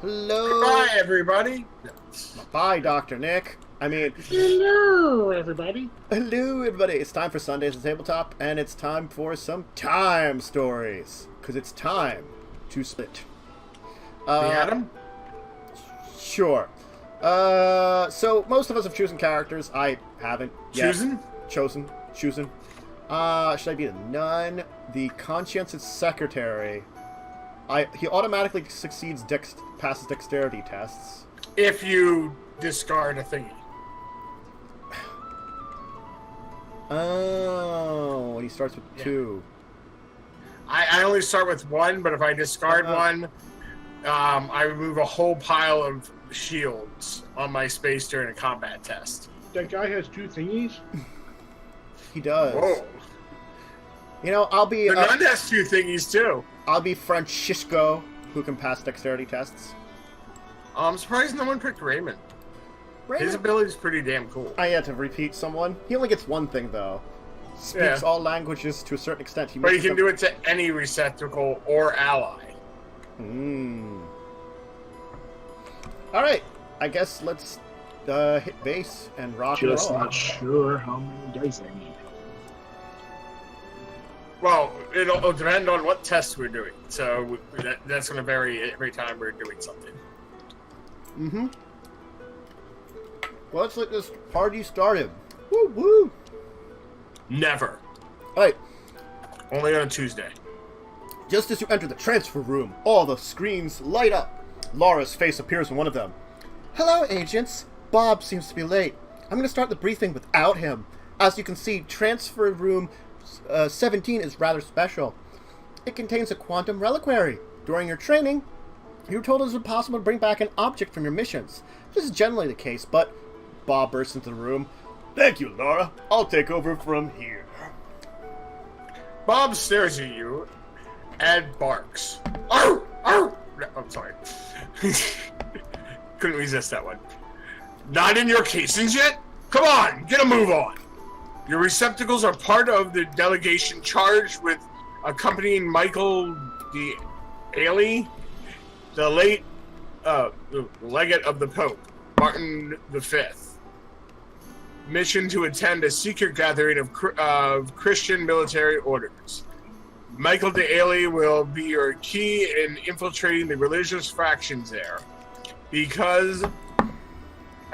Hello. Goodbye, everybody. Bye, Dr. Nick. Hello, everybody. Hello, everybody. It's time for Sundays at Tabletop, and it's time for some time stories. Because it's time to split. Adam? Sure. So, most of us have chosen characters. I haven't yet. Chosen. Should I be the nun? The conscientious secretary. He automatically passes dexterity tests. If you discard a thingy. Oh, he starts with 2. I only start with 1, but if I discard one, I remove a whole pile of shields on my space during a combat test. That guy has 2 thingies? He does. Whoa. You know, I'll be... The nun has 2 thingies, too. I'll be Francisco, who can pass dexterity tests. I'm surprised no one picked Raymond. His ability's pretty damn cool. I had to repeat someone. He only gets one thing, though. Speaks all languages to a certain extent. But he can do it to any receptacle or ally. Alright, I guess let's hit base and rock and roll. Just not sure how many dice I need. Well, it'll depend on what test we're doing. So that's going to vary every time we're doing something. Well, let's get this party started. Woo woo! Never. Alright. Only on a Tuesday. Just as you enter the transfer room, all the screens light up. Laura's face appears in one of them. Hello, agents. Bob seems to be late. I'm going to start the briefing without him. As you can see, transfer room 17 is rather special. It contains a quantum reliquary. During your training, you were told it was impossible to bring back an object from your missions. This is generally the case, but... Bob bursts into the room. Thank you, Laura. I'll take over from here. Bob stares at you and barks. Arr! Arr! I'm sorry. Couldn't resist that one. Not in your casings yet? Come on, get a move on. Your receptacles are part of the delegation charged with accompanying Michael T.I.M.E, the late legate of the Pope, Martin V. Mission to attend a secret gathering of Christian military orders. Michael T.I.M.E will be your key in infiltrating the religious factions there.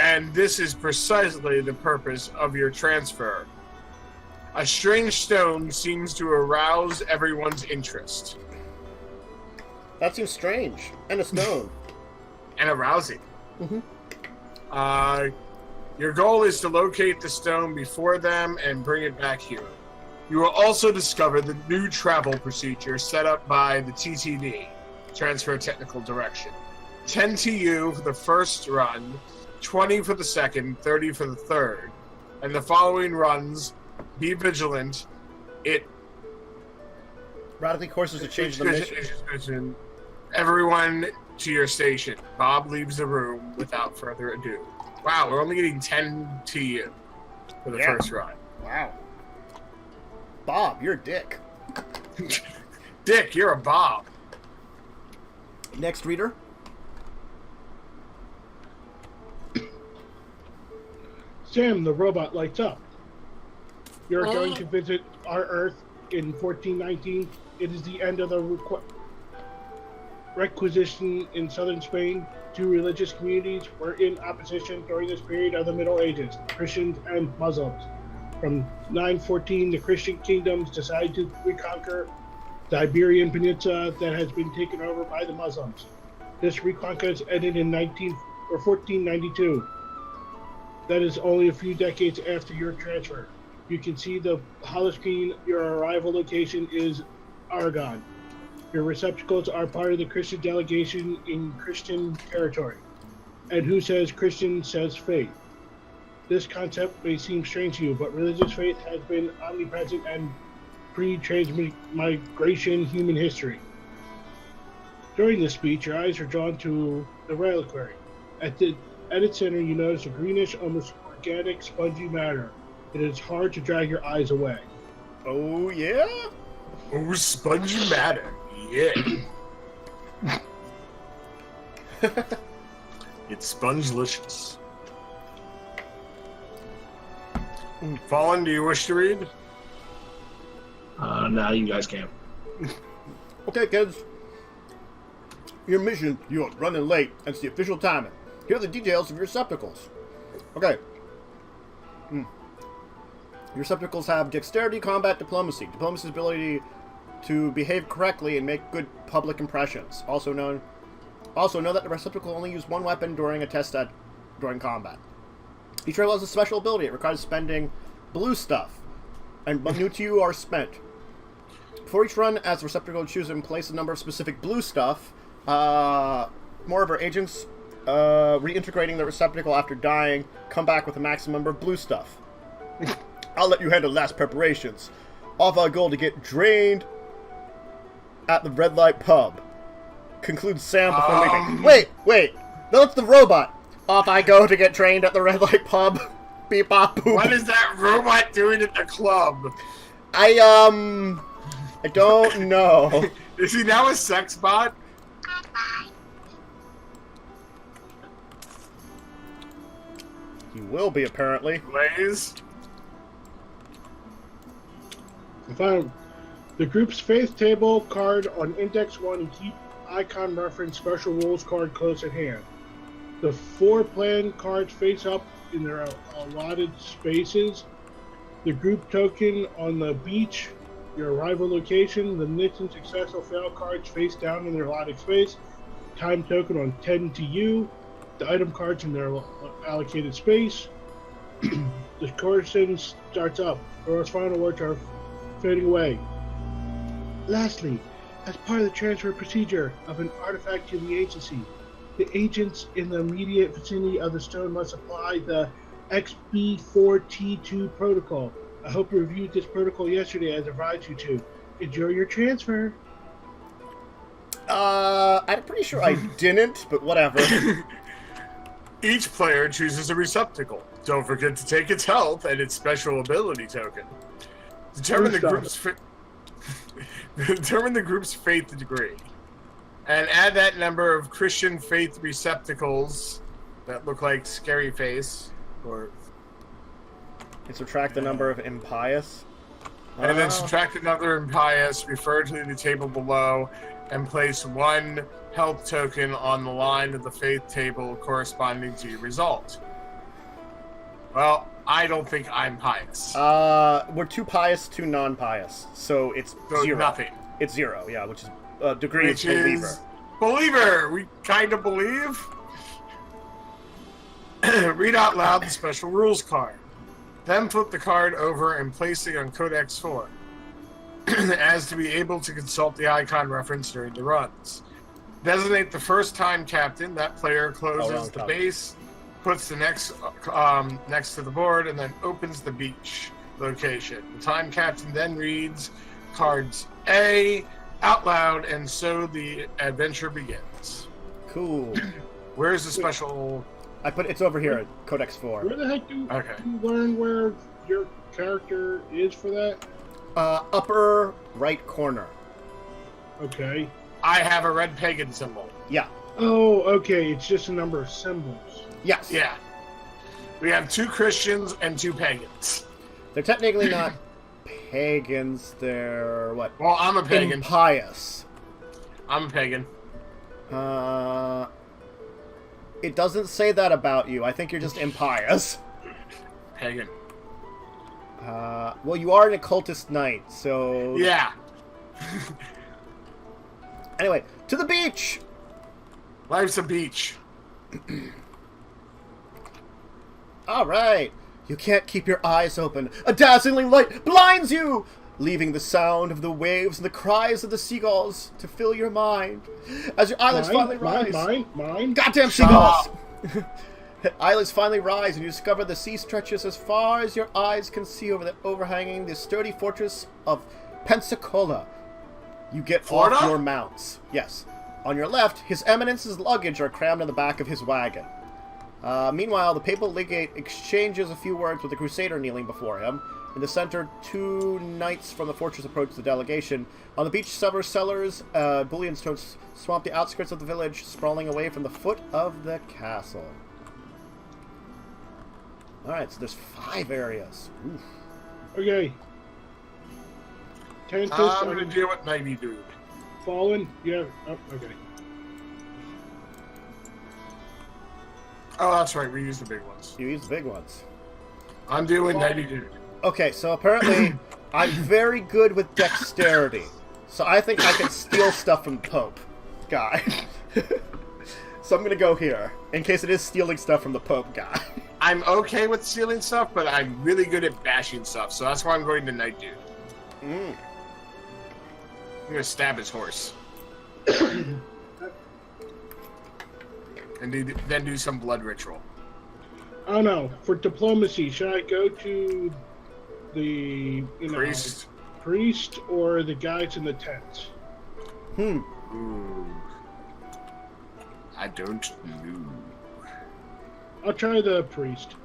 And this is precisely the purpose of your transfer. A strange stone seems to arouse everyone's interest. That seems strange. And a stone. And arousing. Your goal is to locate the stone before them and bring it back here. You will also discover the new travel procedure set up by the TTD, Transfer Technical Direction. 10 TU for the first run, 20 for the second, 30 for the third. And the following runs, be vigilant. It radically courses to change the mission. Everyone to your station. Bob leaves the room without further ado. Wow, we're only getting 10 TU for the first run. Wow. Bob, you're a dick. Dick, you're a Bob. Next reader. Sam, the robot lights up. You're going to visit our Earth in 1419. It is the end of the requisition in southern Spain. 2 religious communities were in opposition during this period of the Middle Ages, Christians and Muslims. From 914, the Christian kingdoms decided to reconquer the Iberian Peninsula that has been taken over by the Muslims. This reconquest ended in 1492. That is only a few decades after your transfer. You can see the holoscreen. Your arrival location is Aragon. Your receptacles are part of the Christian delegation in Christian territory. And who says Christian says faith. This concept may seem strange to you, but religious faith has been omnipresent and pre-transmigration human history. During this speech, your eyes are drawn to the reliquary. At its center, you notice a greenish, almost organic, spongy matter. It is hard to drag your eyes away. Oh, yeah? Oh, spongy matter. Yeah. It's spongelicious. Fallen, do you wish to read? Now you guys can. Okay, kids. Your mission, you're running late. That's the official timing. Here are the details of your receptacles. Okay. Your receptacles have dexterity, combat, diplomacy. Diplomacy's ability to behave correctly and make good public impressions. Also know that the receptacle only use one weapon during a test during combat. Each rebel has a special ability. It requires spending blue stuff, and new to you are spent. Before each run, as the receptacle chooses and place a number of specific blue stuff, more of our agents reintegrating the receptacle after dying come back with a maximum number of blue stuff. I'll let you handle last preparations. Off I go to get drained at the red light pub. Concludes Sam before leaving. Wait! That's the robot! Off I go to get trained at the red light pub. Beep bop boop. What is that robot doing at the club? I don't know. Is he now a sex bot? He will be, apparently. Blaze? I found the group's faith table card on Index 1 and keep icon reference special rules card close at hand. The 4 plan cards face up in their allotted spaces. The group token on the beach, your arrival location. The Nixon success or fail cards face down in their allotted space. Time token on 10 to you. The item cards in their allocated space. The correction starts up. Laura's final words are fading away. Lastly, as part of the transfer procedure of an artifact to the agency, the agents in the immediate vicinity of the stone must apply the XB4T2 protocol. I hope you reviewed this protocol yesterday as I advised you to. Enjoy your transfer. I'm pretty sure I didn't, but whatever. Each player chooses a receptacle. Don't forget to take its health and its special ability token. Determine the group's faith degree. And add that number of Christian faith receptacles that look like scary face. Or And subtract the number of impious. and then subtract another impious, refer to the table below, and place 1 health token on the line of the faith table corresponding to your result. Well, I don't think I'm pious. We're 2 pious, 2 non-pious, so it's So 0. nothing. It's 0, yeah, which is degree Which of believer. is believer. We kind of believe. Read out loud the special rules card. Then flip the card over and place it on Codex 4, as to be able to consult the icon reference during the runs. Designate the first time captain. That player closes the base, puts the next to the board, and then opens the beach location. The time captain then reads cards A out loud, and so the adventure begins. Cool. Where's the special? It's over here at Codex 4. Where the heck do Okay. you learn where your character is for that? Upper right corner. Okay. I have a red pagan symbol. Yeah. Oh, okay. It's just a number of symbols. Yes. Yeah. We have 2 Christians and 2 pagans. They're technically not pagans. They're what? Well, I'm a pagan. Impious. I'm a pagan. It doesn't say that about you. I think you're just impious. Pagan. Well, you are an occultist knight, so... Yeah. Anyway, to the beach! Life's a beach. Alright. You can't keep your eyes open. A dazzling light blinds you! Leaving the sound of the waves and the cries of the seagulls to fill your mind. As your eyelids finally rise... Mine? Goddamn seagulls! Eyelids finally rise and you discover the sea stretches as far as your eyes can see overhanging the sturdy fortress of Pensacola. You get Florida? off your mounts. Yes. On your left, His Eminence's luggage are crammed in the back of his wagon. Meanwhile, the papal legate exchanges a few words with the crusader kneeling before him. In the center, 2 knights from the fortress approach the delegation. On the beach, summer sellers, bullion stones swamp the outskirts of the village, sprawling away from the foot of the castle. Alright, so there's 5 areas. Oof. Okay. Tempest, I'm going to deal with 90 dude. Fallen? Yeah. Oh, okay. Oh, that's right. We use the big ones. You use the big ones. I'm doing 90 dude. Okay, so apparently I'm very good with dexterity. So I think I can steal stuff from the Pope guy. So I'm going to go here, in case it is stealing stuff from the Pope guy. I'm okay with stealing stuff, but I'm really good at bashing stuff, so that's why I'm going to Night Dude. Mm. I'm going to stab his horse. And then do some blood ritual. I don't know. For diplomacy, should I go to the priest or the guys in the tents? Ooh. I don't know. I'll try the priest.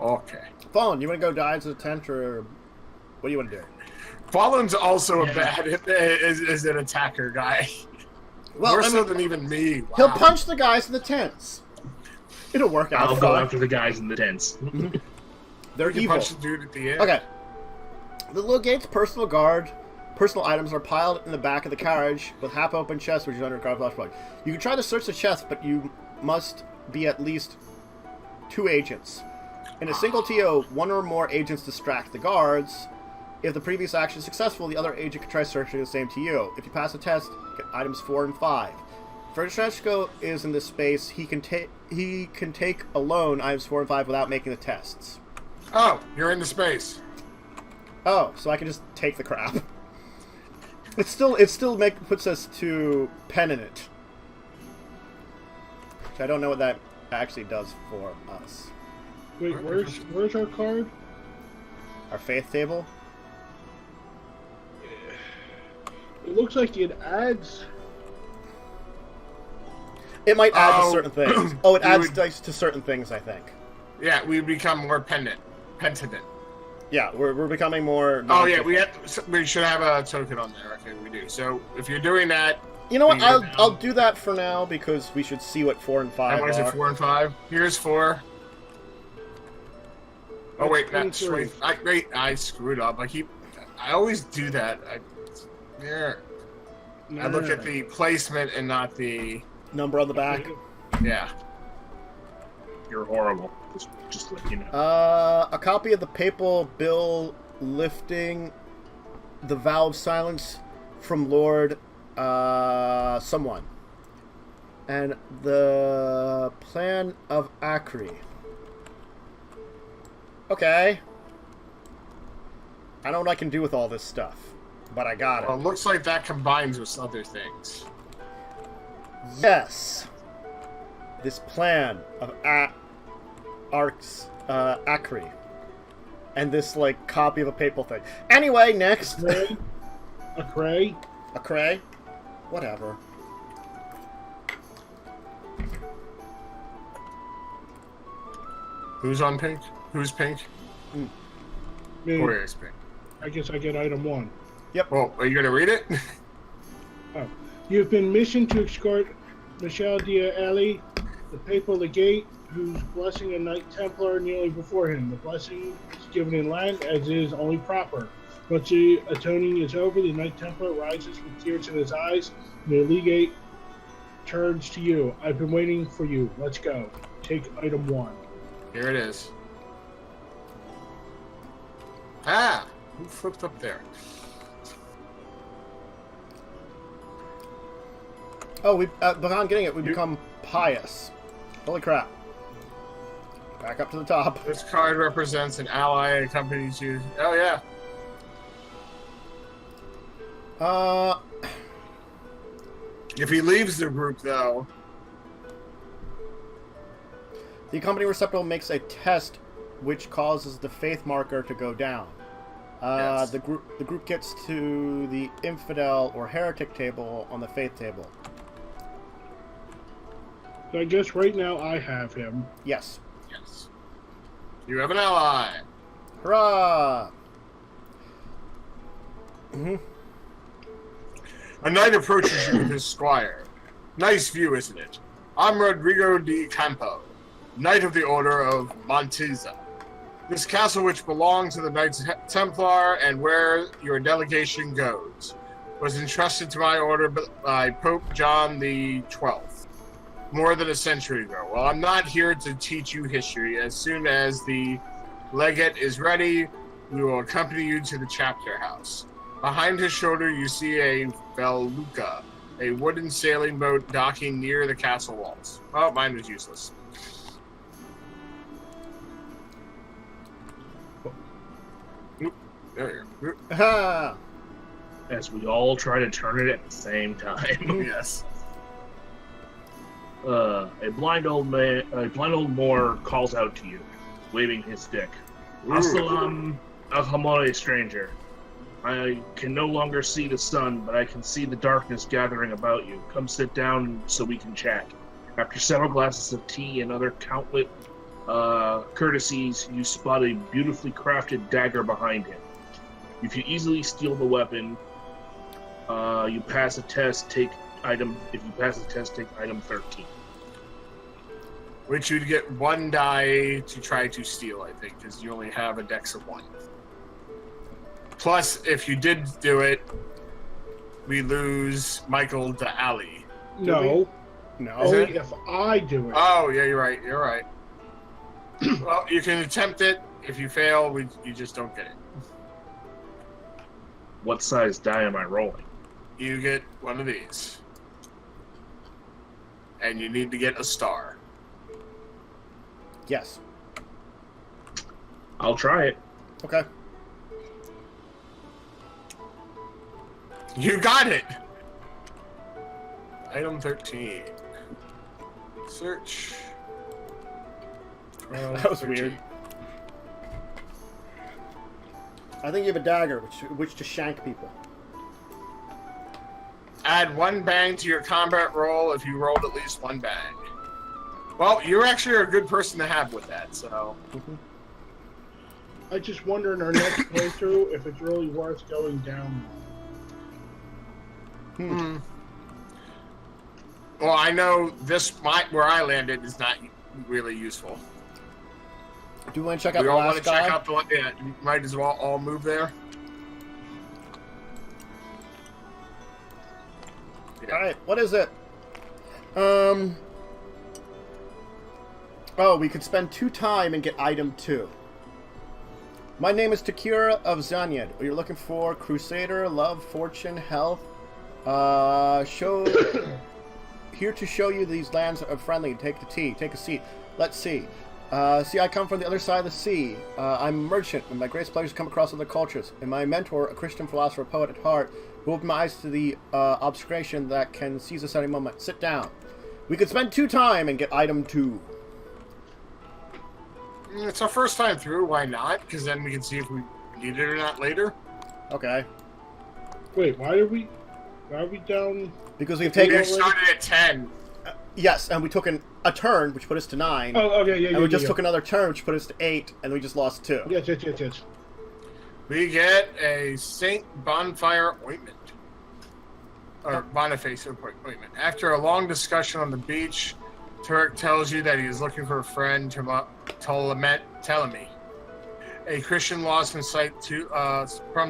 Okay. Fallen, you want to go dive to the tent, or what do you want to do? Fallen's also a bad is an attacker guy. Well, More so than even me. Wow. He'll punch the guys in the tents. It'll work out. I'll go after the guys in the tents. They're evil. Punch the dude at the end. Okay. The legate's personal items are piled in the back of the carriage with half-open chests, which is under a guard flashlight. You can try to search the chest, but you must be at least 2 agents. In a single TO, 1 or more agents distract the guards. If the previous action is successful, the other agent can try searching the same TO. If you pass the test, get items 4 and 5. If Francesco is in this space, he can take alone items 4 and 5 without making the tests. Oh, you're in the space. Oh, so I can just take the crap. It still puts us to penitent. Which I don't know what that actually does for us. Wait, where's our card? Our faith table? It looks like it adds. It might add to certain things. Oh, it adds dice to certain things, I think. Yeah, we become more penitent. Yeah, we're becoming more. Oh yeah, we should have a token on there. Okay, we do. So if you're doing that, you know what? I'll do that for now because we should see what 4 and 5 and what is are. it? 4 and 5. Here's 4. Oh wait, that's wait. I screwed up. I always do that. I look at the placement and not the number on the back. Yeah. You're horrible. Just let you know. A copy of the papal bill lifting the vow of silence from Lord someone. And the plan of Acre. Okay. I don't know what I can do with all this stuff, but I got it. Well, it looks like that combines with other things. Yes. This plan of Acre. And this, like, copy of a papal thing. Anyway, next. Acre? Whatever. Who's on pink? Who's pink? Where is pink? I guess I get item 1. Yep. Well, are you going to read it? Oh. You have been missioned to escort Michel d'Ali, the papal legate, whose blessing a Knight Templar kneeling before him. The blessing is given in Latin, as is only proper. Once the atoning is over, the Knight Templar rises with tears in his eyes, and the legate turns to you. I've been waiting for you. Let's go. Take item 1. Here it is. Ah! Who flipped up there? Oh, upon getting it, we become pious. Holy crap. Back up to the top. This card represents an ally and accompanies you. Oh, yeah. If he leaves the group, though... The accompanying receptacle makes a test which causes the faith marker to go down. Yes. The group gets to the infidel or heretic table on the faith table. So I guess right now I have him. Yes. Yes. You have an ally. Hurrah! A knight approaches you with his squire. Nice view, isn't it? I'm Rodrigo de Campo, Knight of the Order of Monteza. This castle, which belongs to the Knights Templar and where your delegation goes, was entrusted to my order by Pope John the XII more than a century ago. Well, I'm not here to teach you history. As soon as the legate is ready, we will accompany you to the chapter house. Behind his shoulder, you see a felucca, a wooden sailing boat docking near the castle walls. Oh, mine was useless. Oop, there you go. Aha! As we all try to turn it at the same time. Yes. A blind old Moor calls out to you, waving his stick. Assalam alhamore, stranger. I can no longer see the sun, but I can see the darkness gathering about you. Come sit down so we can chat. After several glasses of tea and other countless courtesies, you spot a beautifully crafted dagger behind him. If you easily steal the weapon, you pass a test, take item. If you pass the test, take item 13. Which you'd get one die to try to steal, I think, because you only have a dex of 1. Plus, if you did do it, we lose Michael to Ali. No. No. Only if I do it. Oh, yeah, you're right. You're right. Well, you can attempt it. If you fail, you just don't get it. What size die am I rolling? You get one of these. And you need to get a star. Yes. I'll try it. Okay. You got it! Item 13. Search. That was weird. I think you have a dagger, which to shank people. Add 1 bang to your combat roll if you rolled at least 1 bang. Well, you're actually a good person to have with that, so... I just wonder in our next playthrough if it's really worth going down. Well, I know where I landed is not really useful. Do you want to check out We the all last want to guy? check out the... Yeah, you might as well all move there. Yeah. Alright, what is it? Oh, we could spend 2 time and get item 2. My name is Takira of Zanyad. You're looking for Crusader, Love, Fortune, Health. Here to show you these lands are friendly. Take the tea. Take a seat. Let's see. See, I come from the other side of the sea. I'm a merchant, and my greatest pleasure is to come across other cultures. And my mentor, a Christian philosopher, poet at heart, who opened my eyes to the obscuration that can seize us at any moment. Sit down. We could spend 2 time and get item 2. It's our first time through, why not? Because then we can see if we need it or not later. Okay. Wait, why are we down? Because we've We taken... started at 10. Yes, and we took a turn, which put us to 9. Oh, okay, yeah, and we just took another turn, which put us to 8, and we just lost 2. Yes. We get a Saint Bonfire ointment. Or Boniface ointment. After a long discussion on the beach, Turek tells you that he is looking for a friend, T.I.M.E, a Christian lost from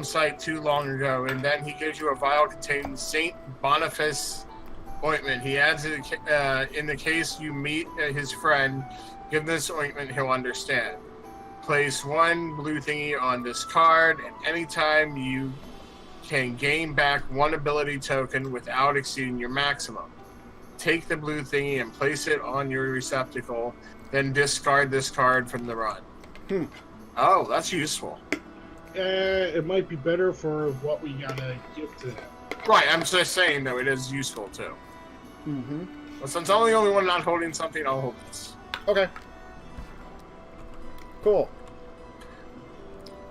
sight too long ago, and then he gives you a vial containing Saint Boniface ointment. He adds it in the case you meet his friend. Give this ointment, he'll understand. Place 1 blue thingy on this card, and anytime you can gain back 1 ability token without exceeding your maximum. Take the blue thingy and place it on your receptacle, then discard this card from the run. Oh, that's useful. It might be better for what we gotta give to them. Right, I'm just saying, though, it is useful, too. Mm-hmm. Well, since I'm the only one not holding something, I'll hold this. Okay. Cool.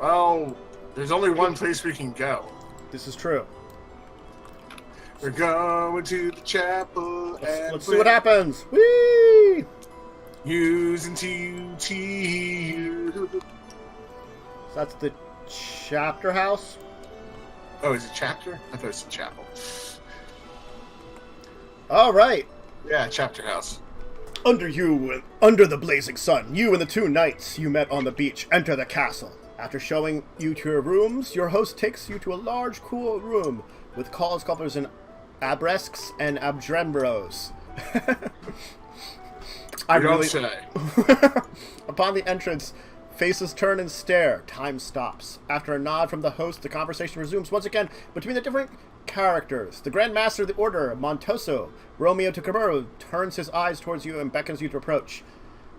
Well, there's only one place we can go. This is true. We're going to the chapel. Let's see what happens. Whee! Using TU. So that's the chapter house. Oh, is it chapter? I thought it was a chapel. All right. Yeah, chapter house. Under the blazing sun, you and the two knights you met on the beach enter the castle. After showing you to your rooms, your host takes you to a large, cool room with call sculptors and abresques and abdrembros. I don't say. Upon the entrance, faces turn and stare. Time stops. After a nod from the host, the conversation resumes once again between the different characters. The Grand Master of the Order, Montoso, Romeo Tocamuro, turns his eyes towards you and beckons you to approach.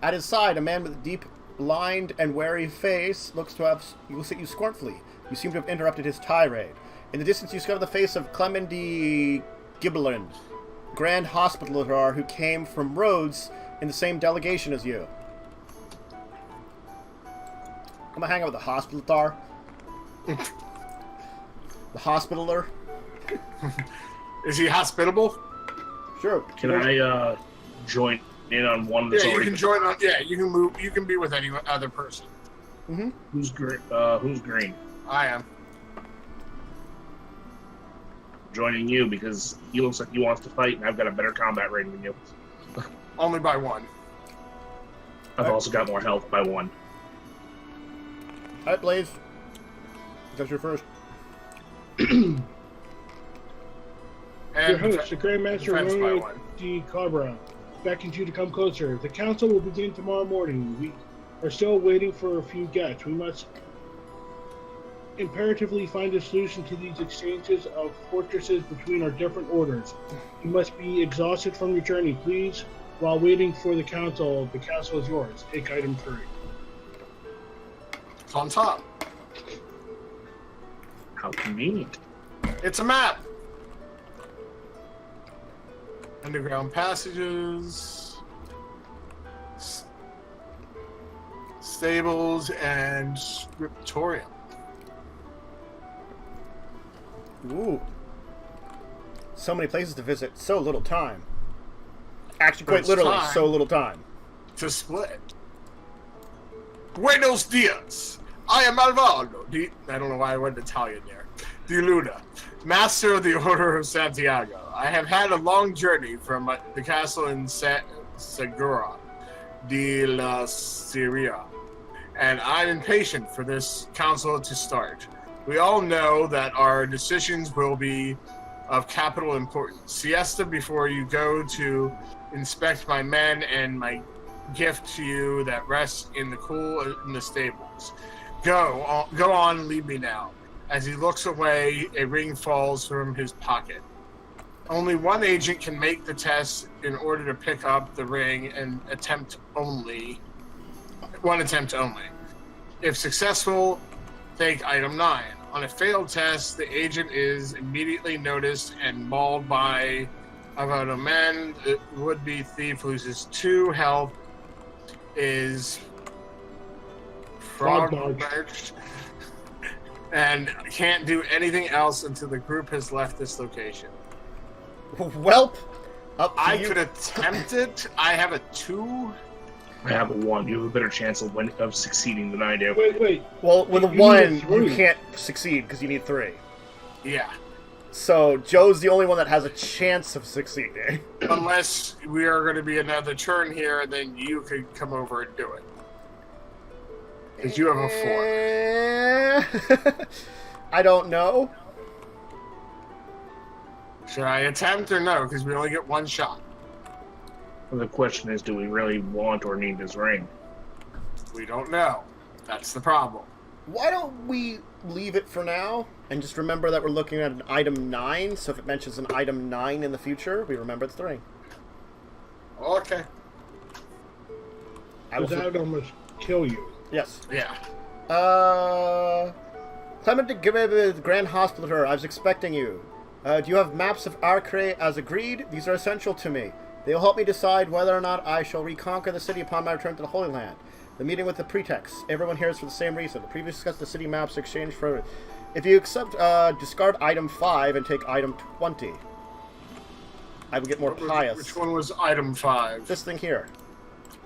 At his side, a man with a deep, lined, and wary face looks at you scornfully. You seem to have interrupted his tirade. In the distance, you discover the face of Clement de Gibelin, Grand Hospitaller who came from Rhodes in the same delegation as you. Come and hang out with the Hospitaller. The Hospitaller. Is he hospitable? Sure. Can I join in on one that's Yeah, you already... can join on. Yeah, you can move. You can be with any other person. Mm-hmm. Who's green? Who's green? I am. Joining you because he looks like he wants to fight, and I've got a better combat rating than you. Only by one. I've also got more health by 1. All right, Blaze. That's your first. Your And host, the Grand Master defense by Romeo 1. D. Cabra, beckons you to come closer. The council will begin tomorrow morning. We are still waiting for a few guests. We must imperatively find a solution to these exchanges of fortresses between our different orders. You must be exhausted from your journey. Please, while waiting for the castle is yours. Take item 3. It's on top. How convenient. It's a map. Underground passages, stables, and scriptorium. Ooh. So many places to visit, so little time. Actually, quite It's literally, time. so little time. To split. Buenos dias. I am Alvaro. I don't know why I went Italian there. Di Luna, Master of the Order of Santiago. I have had a long journey from the castle in Segura de la Siria, and I'm impatient for this council to start. We all know that our decisions will be of capital importance. Siesta before you go to inspect my men and my gift to you that rests in the cool in the stables. Go on, and leave me now. As he looks away, a ring falls from his pocket. Only one agent can make the test in order to pick up the ring, and one attempt only. If successful, take item 9. On a failed test, the agent is immediately noticed and mauled by about a man. The would-be thief loses 2 health, is frog merged, and can't do anything else until the group has left this location. Welp, up to I you. could attempt it. I have a 2. I have a 1. You have a better chance of succeeding than I do. Wait. Well, with a You need 1, a 3. you can't succeed because you need 3. Yeah. So Joe's the only one that has a chance of succeeding. Unless we are going to be another turn here, and then you could come over and do it. Because you have a 4. I don't know. Should I attempt or no? Because we only get 1 shot. The question is, do we really want or need this ring? We don't know. That's the problem. Why don't we leave it for now and just remember that we're looking at an item 9, so if it mentions an item 9 in the future, we remember it's the ring. Okay. That would almost kill you. Yes. Yeah. Clement de Gibbe, the Grand Hospitaller, I was expecting you. Do you have maps of Arcre as agreed? These are essential to me. They will help me decide whether or not I shall reconquer the city upon my return to the Holy Land. The meeting with the pretext. Everyone here is for the same reason. The previous discussed the city maps exchange for... If you accept, discard item 5 and take item 20. I would get more pious. Which one was item 5? This thing here.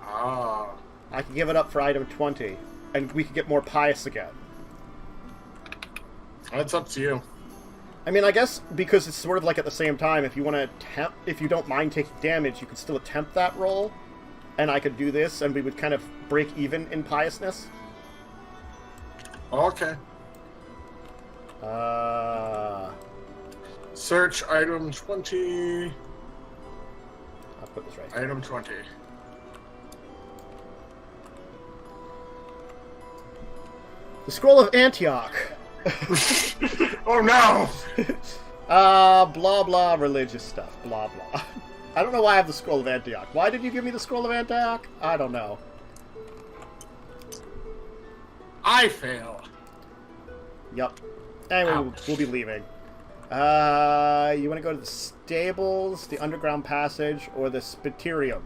Ah. I could give it up for item 20, and we could get more pious again. That's up to you. I mean, I guess because it's sort of like at the same time, if you want to attempt, if you don't mind taking damage, you could still attempt that roll, and I could do this, and we would kind of break even in piousness. Okay. Search item 20. I'll put this right here. Item 20. The Scroll of Antioch. Oh no! Blah blah religious stuff. Blah blah. I don't know why I have the Scroll of Antioch. Why did you give me the Scroll of Antioch? I don't know. I fail. Yup. Anyway, we'll be leaving. You want to go to the stables, the underground passage, or the Spiterium?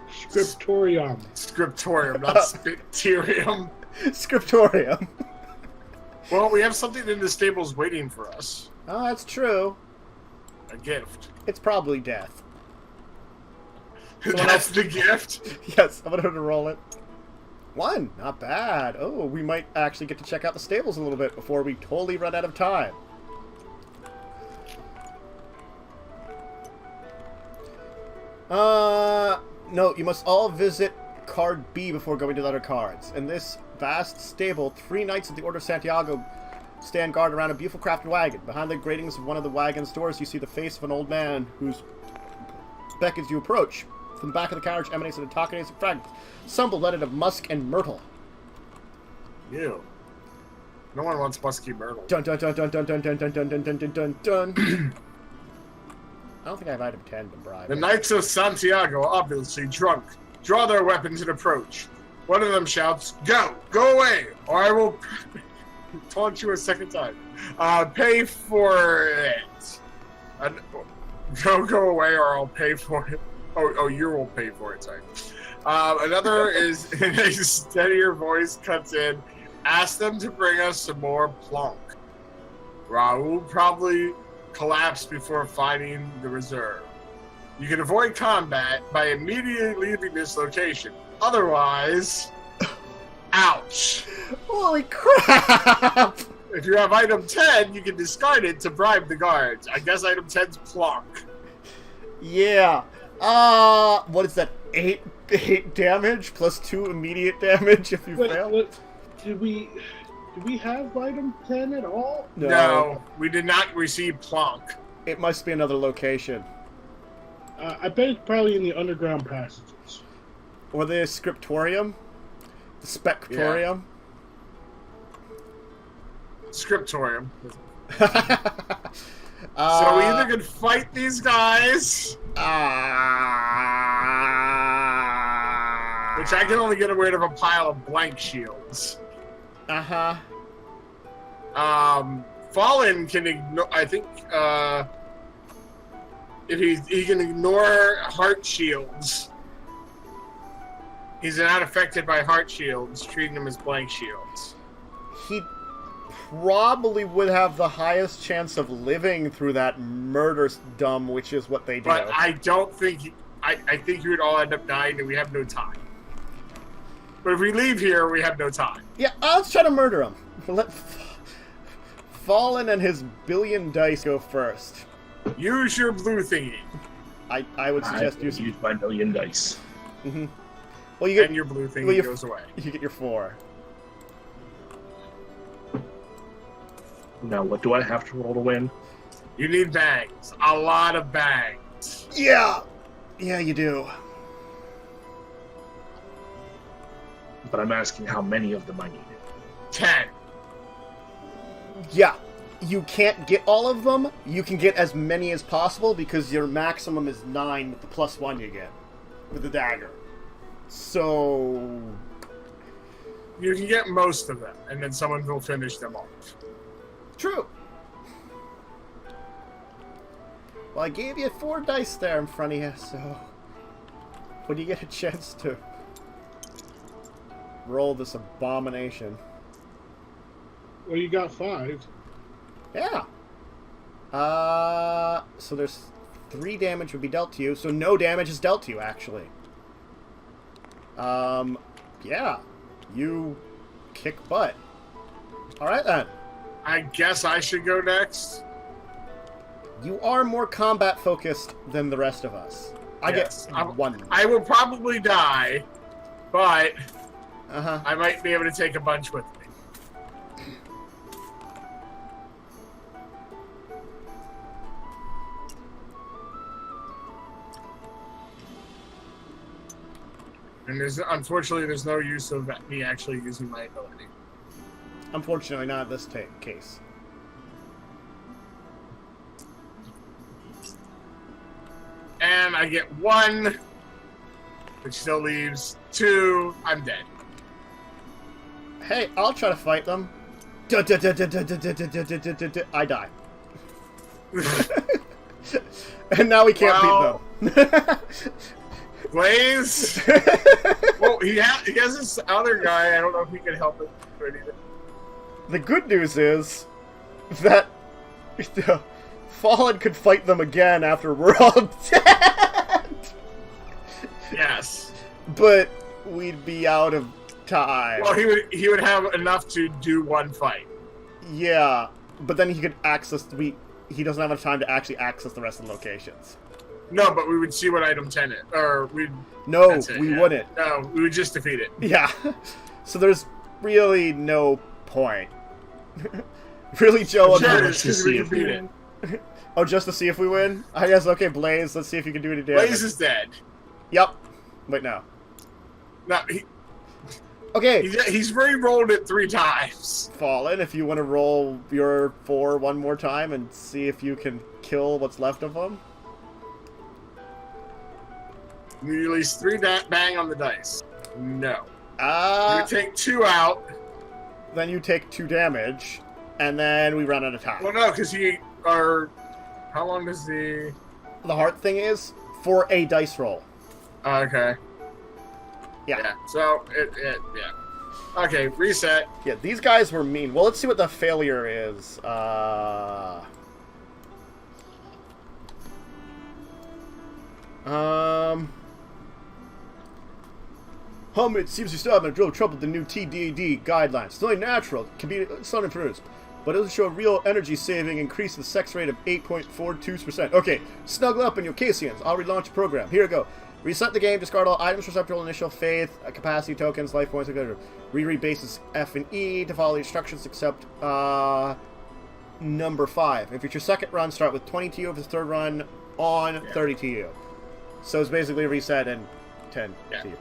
Scriptorium. Scriptorium, not Spiterium. Scriptorium. Well, we have something in the stables waiting for us. Oh, that's true. A gift. It's probably death. That's the gift? Yes, I'm gonna roll it. 1, not bad. Oh, we might actually get to check out the stables a little bit before we totally run out of time. No, you must all visit card B before going to the other cards. In this vast stable, 3 knights of the Order of Santiago stand guard around a beautiful crafted wagon. Behind the gratings of one of the wagon's doors, you see the face of an old man who's beckons you approach. From the back of the carriage emanates an intoxicating fragrance, some blended of musk and myrtle. Ew. No one wants musky myrtle. Dun dun dun dun dun dun dun dun dun dun dun dun dun. I don't think I have item 10 to bribe. The Knights of Santiago, obviously drunk, draw their weapons and approach. One of them shouts, "Go! Go away! Or I will taunt you a second time. Pay for it. Go away or I'll pay for it." Oh, you will pay for it, sorry. Another is, in a steadier voice, cuts in, "Ask them to bring us some more plonk." Raoul probably collapsed before finding the reserve. You can avoid combat by immediately leaving this location. Otherwise, ouch. Holy crap! If you have item 10, you can discard it to bribe the guards. I guess item 10's plonk. Yeah. What is that? 8 damage plus 2 immediate damage if you fail? Did we have item 10 at all? No, we did not receive plonk. It must be another location. I bet it's probably in the underground passages. Or the Scriptorium? The Spectorium? Scriptorium. So we either can fight these guys, which I can only get rid of a pile of blank shields. Uh-huh. Fallen can ignore, I think, if he can ignore heart shields. He's not affected by heart shields, treating them as blank shields. He probably would have the highest chance of living through that murder dumb, which is what they do. But I don't think, I think you would all end up dying and we have no time. But if we leave here, we have no time. Yeah, let's try to murder him. Let Fallen and his billion dice go first. Use your blue thingy. I would suggest use my million dice. Mm-hmm. Well, you get and your blue thingy goes away. You get your 4. Now, what do I have to roll to win? You need bangs. A lot of bangs. Yeah! Yeah, you do. But I'm asking how many of them I need. 10. Yeah. You can't get all of them. You can get as many as possible because your maximum is 9 with the +1 you get with the dagger. So you can get most of them, and then someone will finish them off. True. Well, I gave you 4 dice there in front of you, so when you get a chance to roll this abomination. Well, you got 5. Yeah. So there's 3 damage would be dealt to you, so no damage is dealt to you, actually. Yeah. You kick butt. Alright then. I guess I should go next. You are more combat focused than the rest of us. I Yes. get 1. I will probably die, but Uh-huh. I might be able to take a bunch with me. And unfortunately, there's no use of me actually using my ability. Unfortunately, not in this case. And I get 1, which still leaves 2. I'm dead. Hey, I'll try to fight them. I die. And now we can't beat them. Blaze? Well, he has this other guy. I don't know if he can help him or anything. The good news is that Fallen could fight them again after we're all dead. Yes. But we'd be out of time. Well, he would have enough to do 1 fight. Yeah, but then he could access... He doesn't have enough time to actually access the rest of the locations. No, but we would see what item 10 is. Or we'd... No, we wouldn't. No, we would just defeat it. Yeah. So there's really no point. Really, Joe... Sure, it's because we defeat it. Oh, just to see if we win? I guess, okay, Blaze, let's see if you can do any damage. Blaze is dead. Yep. Wait, no. No, Okay. he's re-rolled it 3 times. Fallen, if you want to roll your 4 one more time and see if you can kill what's left of them. You release 3 bang on the dice. No. You You take 2 out. then you take 2 damage, and then we run out of time. Well, no, because how long does the... The heart thing is for a dice roll. Okay. Yeah. So, yeah. Okay, reset. Yeah, these guys were mean. Well, let's see what the failure is. It seems you still having real trouble with the new TDD guidelines. It's only natural. It can be sun influenced. But it'll show a real energy saving increase in the sex rate of 8.42%. Okay, snuggle up in your Casians. I'll relaunch the program. Here we go. Reset the game, discard all items, receptacle, initial, faith, capacity tokens, life points, etc. Reread bases F and E to follow the instructions except number 5. If it's your second run, start with 20 TU. If it's the third run, on 30 TU. So it's basically a reset and 10 TU.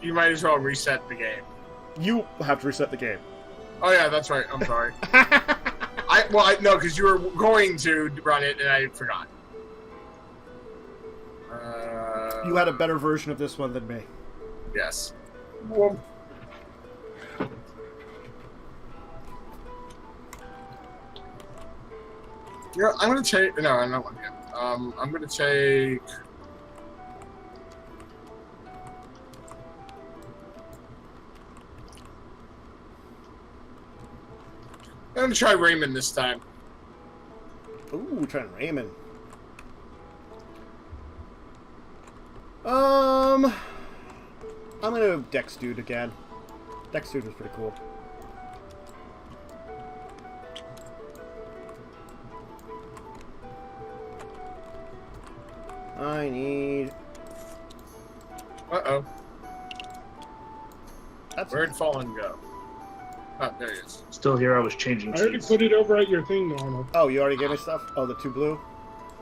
You might as well reset the game. You have to reset the game. Oh yeah, that's right. I'm sorry. No, because you were going to run it and I forgot. You had a better version of this one than me. Yes. Well, yeah, I'm gonna take. No, I'm not one yet. I'm gonna take. I'm gonna try Raymond this time. Ooh, trying Raymond. I'm gonna Dex Dude again. Dex Dude was pretty cool. I need... Uh-oh. Where'd That's... Fallen go? Oh, there he is. Still here, I was changing I already keys. put it over at your thing, Normal. Oh, you already gave me stuff? Oh, the 2 blue?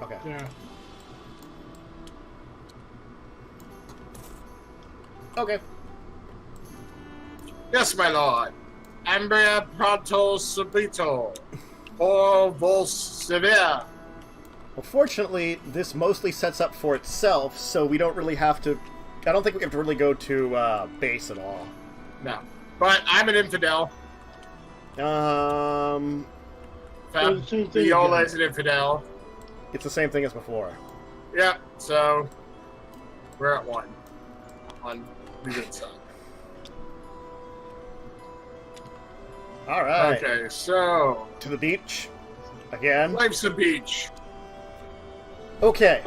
Okay. Yeah. Okay. Yes, my lord. Ambria pronto subito. Or vos severe. Well, fortunately, this mostly sets up for itself, so we don't really have to... I don't think we have to really go to base at all. No. But I'm an infidel. Viola is an infidel. It's the same thing as before. Yep, so we're at 1 on the good side. Alright. Okay, so To the beach. Again. life's a beach. Okay.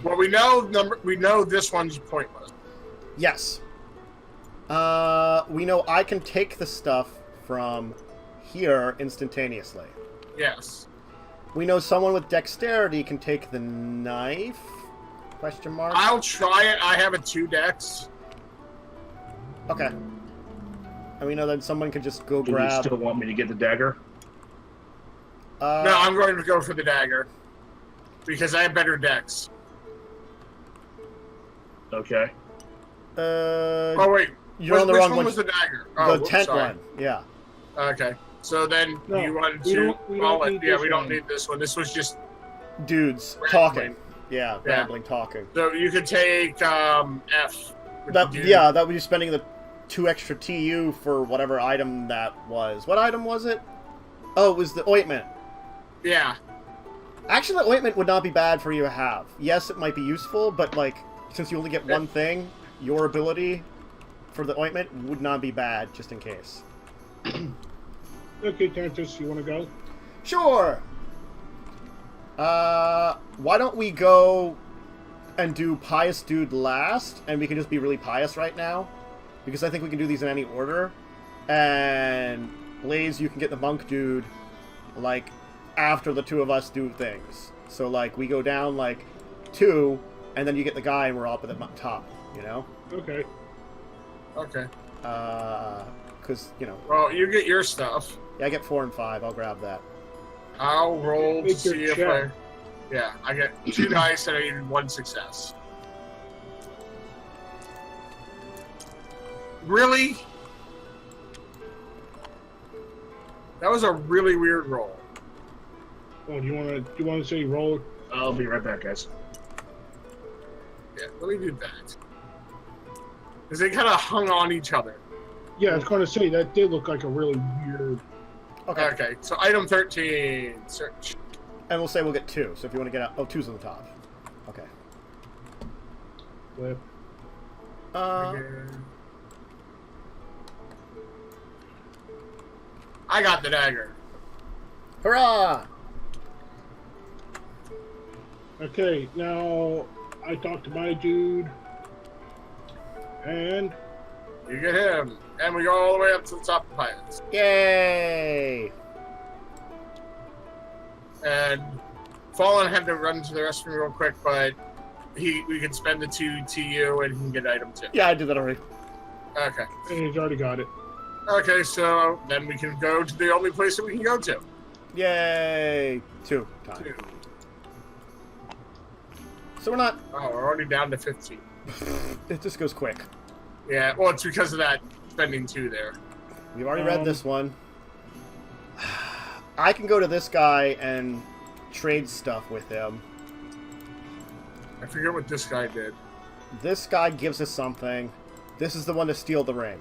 Well, we know this one's pointless. Yes. We know I can take the stuff from here instantaneously. Yes. We know someone with dexterity can take the knife? Question mark? I'll try it. I have a 2 dex. Okay. And we know that someone can just go Do you grab... still want me to get the dagger? No, I'm going to go for the dagger. Because I have better dex. Okay. Oh, wait. You're on the which wrong one. one. Was the dagger? Oh, The tent sorry. one, yeah. Okay. So then No, you wanted we to... don't need this we don't one. need this one. This was just... Dudes Rambling. talking. Yeah, rambling, talking. So you could take F. Yeah, that would be spending the 2 extra TU for whatever item that was. What item was it? Oh, it was the ointment. Yeah. Actually, the ointment would not be bad for you to have. Yes, it might be useful, but, like, since you only get one thing, your ability for the ointment would not be bad, just in case. Okay, Tantus, you want to go? Sure! Why don't we go and do Pious Dude last, and we can just be really pious right now? Because I think we can do these in any order. And Blaze, you can get the Monk Dude, like, after the 2 of us do things. So, like, we go down, like, 2, and then you get the guy, and we're all up at the top, you know? Okay. Okay. Because, you know... Well, you get your stuff. Yeah, I get 4 and 5. I'll grab that. I'll roll to Make your see if check. Yeah, I get 2 dice and I needed 1 success. Really? That was a really weird roll. Oh, do you want to say roll? I'll be right back, guys. Yeah, let me do that. Because they kind of hung on each other. Yeah, I was going to say that did look like a really weird. Okay. Okay, so item 13, search. And we'll say we'll get 2. So if you want to get out... Oh, 2's on the top. Okay. Flip. I got the dagger. Hurrah! Okay, now I talked to my dude, and You get him. And we go all the way up to the top of the pirates. Yay! And Fallen had to run to the restroom real quick, but we can spend the 2 TU and he can get item 2. Yeah, I did that already. Okay. and he's already got it. Okay, so then we can go to the only place that we can go to. Yay! 2 time. 2. So we're not... Oh, we're already down to 15. It just goes quick. Yeah, well, it's because of that spending 2 there. We've already read this one. I can go to this guy and trade stuff with him. I forget what this guy did. This guy gives us something. This is the one to steal the ring.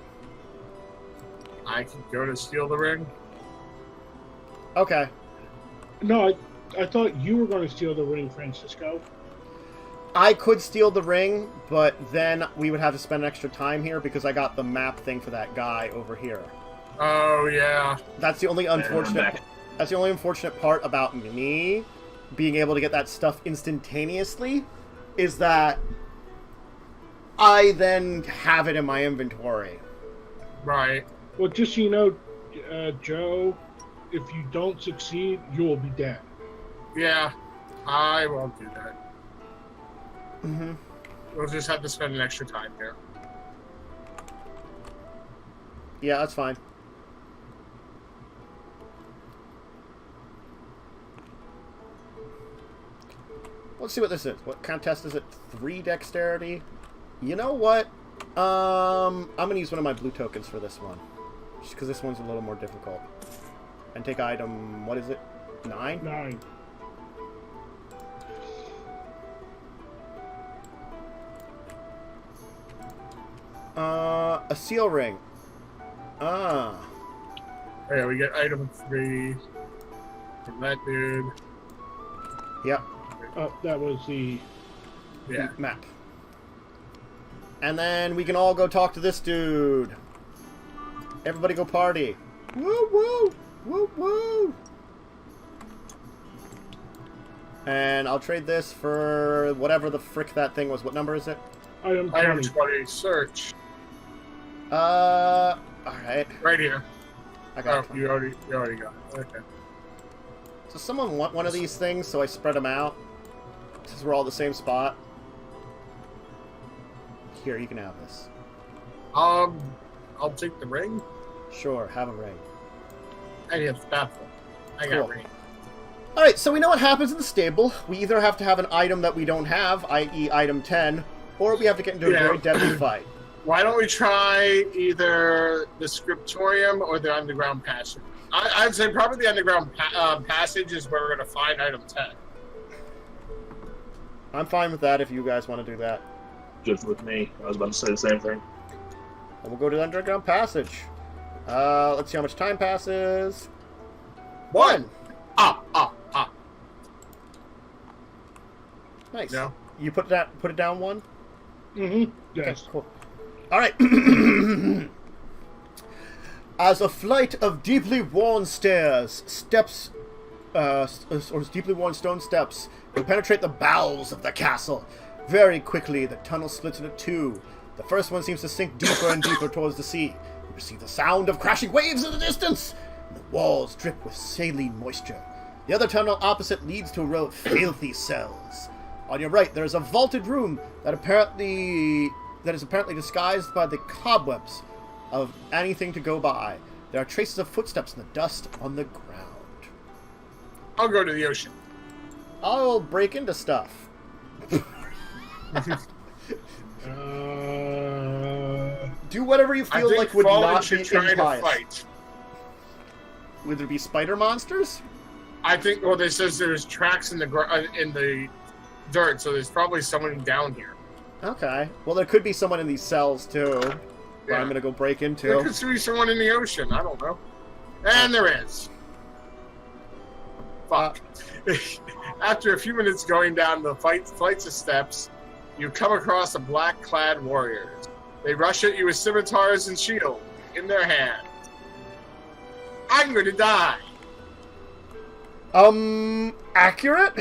I can go to steal the ring. Okay. No, I thought you were going to steal the ring, Francisco. I could steal the ring, but then we would have to spend extra time here because I got the map thing for that guy over here. Oh, yeah. That's the only unfortunate... That's the only unfortunate part about me being able to get that stuff instantaneously, is that I then have it in my inventory. Right. Well, just so you know, Joe, if you don't succeed, you will be dead. Yeah, I won't do that. Mm-hmm. We'll just have to spend an extra time here. Yeah, that's fine. Let's see what this is. What contest is it? 3 dexterity? You know what? I'm going to use one of my blue tokens for this one. Just because this one's a little more difficult. And take item... What is it? 9? 9. A seal ring. Ah. Yeah, we get item 3 from that dude. Yep. That was the... Yeah. Map. And then we can all go talk to this dude. Everybody go party. Woo woo! Woo woo! And I'll trade this for whatever the frick that thing was. What number is it? Item 20. 20. Search. Alright. Right here. I got Oh, you already got it. Okay. So someone want one of these things, so I spread them out. Since we're all the same spot. Here, you can have this. I'll take the ring. Sure, have a ring. I get the bathroom. I got Cool. a ring. Alright, so we know what happens in the stable. We either have to have an item that we don't have, i.e. item 10, or we have to get into a very deadly fight. Why don't we try either the scriptorium or the underground passage? I'd say probably the underground passage is where we're going to find item 10. I'm fine with that if you guys want to do that. Good with me. I was about to say the same thing. And we'll go to the underground passage. Let's see how much time passes. 1! Ah. Nice. No. You put it down 1? Mm-hmm. Yes. Okay, cool. Alright. As a flight of deeply worn steps, or deeply worn stone steps, will penetrate the bowels of the castle. Very quickly, the tunnel splits into 2. The first one seems to sink deeper and deeper towards the sea. You perceive the sound of crashing waves in the distance, and the walls drip with saline moisture. The other tunnel opposite leads to a row of filthy cells. On your right, there is a vaulted room that is apparently disguised by the cobwebs of anything to go by. There are traces of footsteps in the dust on the ground. I'll go to the ocean. I'll break into stuff. Do whatever you I feel think like would Fallen not should be try to impious. fight. Would there be spider monsters? I think. Well, it says there's tracks in the dirt, so there's probably someone down here. Okay. Well, there could be someone in these cells too. That Yeah. I'm gonna go break There into. could be someone in the ocean. I don't know. And there is. Fuck. After a few minutes going down the flights of steps, you come across a black-clad warriors. They rush at you with scimitars and shields in their hands. I'm going to die. Accurate?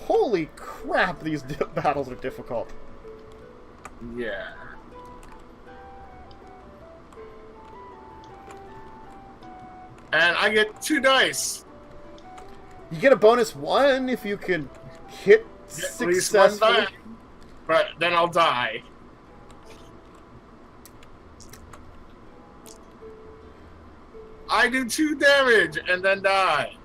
Holy crap, these battles are difficult. Yeah. And I get 2 dice. You get a bonus 1 if you can hit At least one successfully. die. But then I'll die. I do 2 damage and then die.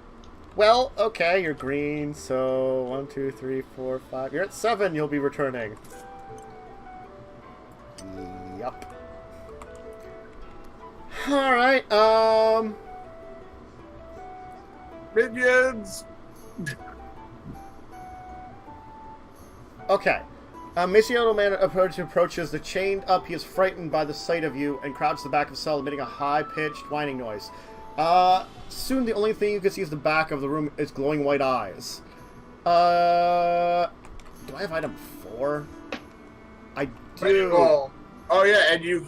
Well, okay, you're green, so 1, 2, 3, 4, 5. You're at 7, you'll be returning. Yup. Alright, Minions. okay. Miserably man approaches the chained up. He is frightened by the sight of you and crouches to the back of the cell, emitting a high-pitched whining noise. Soon the only thing you can see is the back of the room is glowing white eyes. Do I have item 4? I do. Oh yeah, and you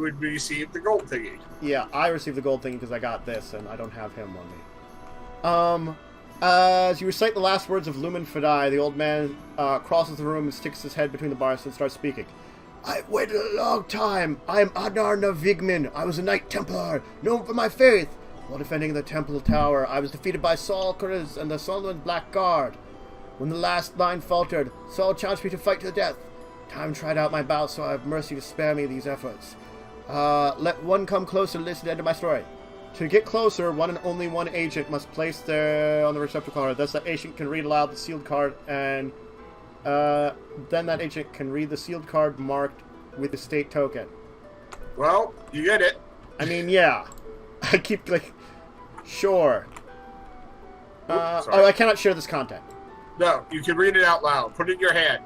would receive the gold thingy. Yeah, I received the gold thing because I got this, and I don't have him on me. As you recite the last words of Lumen Fidei, the old man crosses the room and sticks his head between the bars and starts speaking. I've waited a long time. I am Adnar Navigman. I was a Knight Templar, known for my faith. While defending the Temple Tower, I was defeated by Saul Kuriz and the Solomon Black Guard. When the last line faltered, Saul challenged me to fight to the death. Time tried out my bout, so I have mercy to spare me these efforts. Let one come closer and listen to the end of my story. To get closer, one and only one agent must place on the receptacle card. Thus, that agent can read aloud the sealed card, and then that agent can read the sealed card marked with the state token. Well, you get it. I mean, yeah. I keep, like, sure. Oops, sorry. Oh, I cannot share this content. No, you can read it out loud. Put it in your hand.